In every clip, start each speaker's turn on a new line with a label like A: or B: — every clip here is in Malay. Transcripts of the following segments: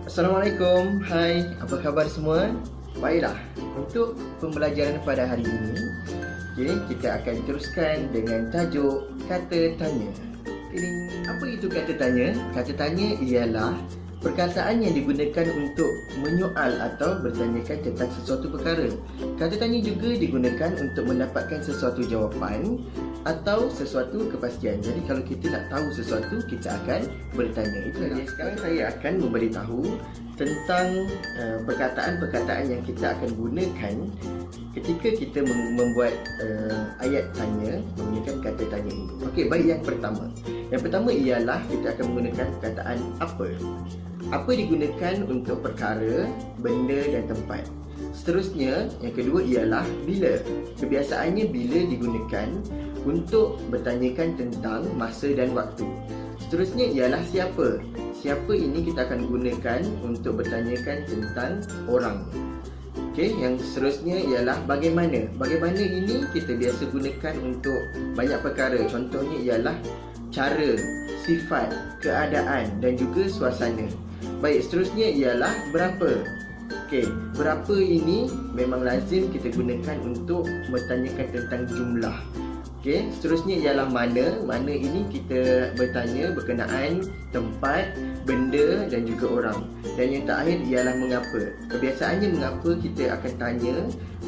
A: Assalamualaikum, hai, apa khabar semua? Baiklah, untuk pembelajaran pada hari ini, kita akan teruskan dengan tajuk kata tanya. Apa itu kata tanya? Kata tanya ialah perkataan yang digunakan untuk menyoal atau bertanyakan tentang sesuatu perkara. Kata tanya juga digunakan untuk mendapatkan sesuatu jawapan atau sesuatu kepastian. Jadi kalau kita nak tahu sesuatu, kita akan bertanya. Itu saja. Sekarang saya akan memberitahu tentang perkataan-perkataan yang kita akan gunakan ketika kita membuat ayat tanya menggunakan kata tanya ini. Okey, baik, yang pertama. Yang pertama ialah kita akan menggunakan perkataan apa. Apa digunakan untuk perkara, benda dan tempat. Seterusnya, yang kedua ialah bila. Kebiasaannya bila digunakan untuk bertanyakan tentang masa dan waktu. Seterusnya ialah siapa. Siapa ini kita akan gunakan untuk bertanyakan tentang orang. Okey, yang seterusnya ialah bagaimana. Bagaimana ini kita biasa gunakan untuk banyak perkara. Contohnya ialah cara, sifat, keadaan dan juga suasana. Baik, seterusnya ialah berapa. Okey, berapa ini memang lazim kita gunakan untuk bertanyakan tentang jumlah. Okey, seterusnya ialah mana. Mana ini kita bertanya berkenaan tempat, benda dan juga orang. Dan yang terakhir ialah mengapa. Kebiasaannya mengapa kita akan tanya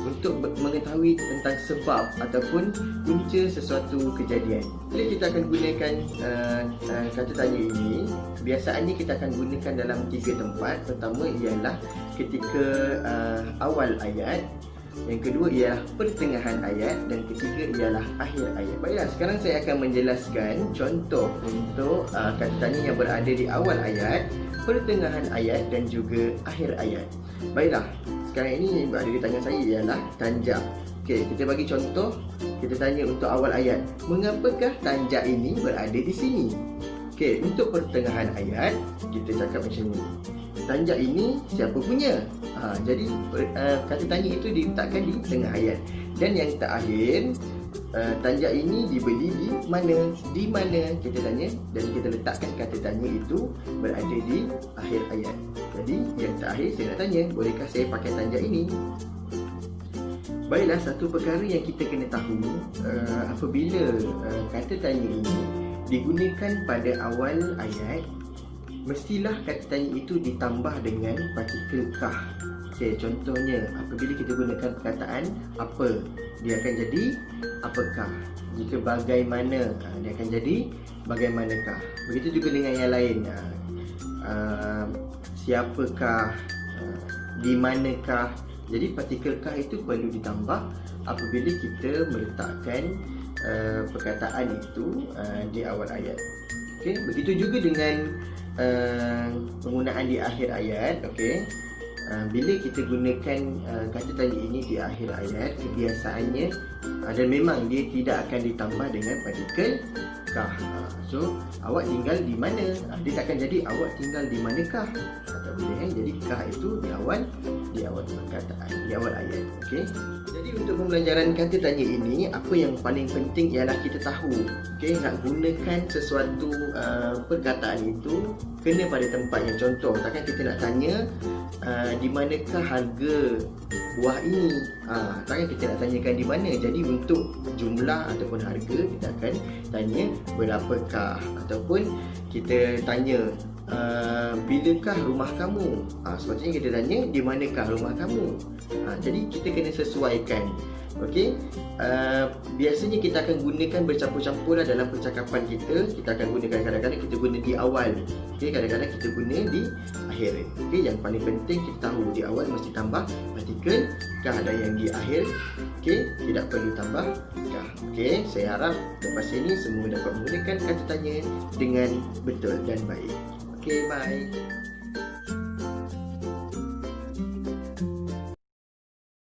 A: untuk mengetahui tentang sebab ataupun punca sesuatu kejadian. Bila kita akan gunakan kata tanya ini, kebiasaannya kita akan gunakan dalam 3 tempat. Pertama ialah ketika awal ayat, yang kedua ialah pertengahan ayat dan ketiga ialah akhir ayat. Baiklah, sekarang saya akan menjelaskan contoh untuk kata tanya yang berada di awal ayat, pertengahan ayat dan juga akhir ayat. Baiklah, sekarang ini yang berada di tangan saya ialah tanjak. Okey, kita bagi contoh. Kita tanya untuk awal ayat, mengapakah tanjak ini berada di sini? Okey, untuk pertengahan ayat kita cakap macam ni. Tanjak ini siapa punya? Jadi kata tanya itu diletakkan di tengah ayat. Dan yang terakhir, tanjak ini dibeli di mana? Di mana kita tanya, dan kita letakkan kata tanya itu berada di akhir ayat. Jadi yang terakhir saya nak tanya, bolehkah saya pakai tanjak ini? Baiklah, satu perkara yang kita kena tahu, apabila kata tanya ini digunakan pada awal ayat, mestilah kata tanya itu ditambah dengan partikel kah. Okey, contohnya apabila kita gunakan perkataan apa, dia akan jadi apakah. Jika bagaimana, dia akan jadi bagaimanakah. Begitu juga dengan yang lain. Siapakah, di manakah. Jadi partikel kah itu perlu ditambah apabila kita meletakkan perkataan itu di awal ayat. Okey, begitu juga dengan penggunaan di akhir ayat. Okey, bila kita gunakan kata tanya ini di akhir ayat, kebiasaannya dan memang dia tidak akan ditambah dengan partikel kah. So awak tinggal di mana? Dia takkan jadi awak tinggal di manakah. Tak boleh. Jadi kah itu di awal perkataan, di awal ayat. Okey. Jadi untuk pembelajaran kata tanya ini, apa yang paling penting ialah kita tahu, okey, nak gunakan sesuatu perkataan itu kena pada tempatnya. Contoh, takkan kita nak tanya di manakah harga buah ini. Takkan kita nak tanyakan di mana. Jadi untuk jumlah ataupun harga, kita akan tanya berapakah, ataupun kita tanya bilakah rumah kamu. Sepatutnya kita tanya di manakah rumah kamu. Jadi kita kena sesuaikan. Okey, biasanya kita akan gunakan bercampur-campur dalam percakapan kita. Kita akan gunakan, kadang-kadang kita guna di awal. Okey, kadang-kadang kita guna di akhir. Okey, yang paling penting kita tahu di awal mesti tambah partikel kah, dan yang di akhir tidak perlu tambah kah. Okey, saya harap lepas ini semua dapat menggunakan kata tanya dengan betul dan baik. Okey, bye.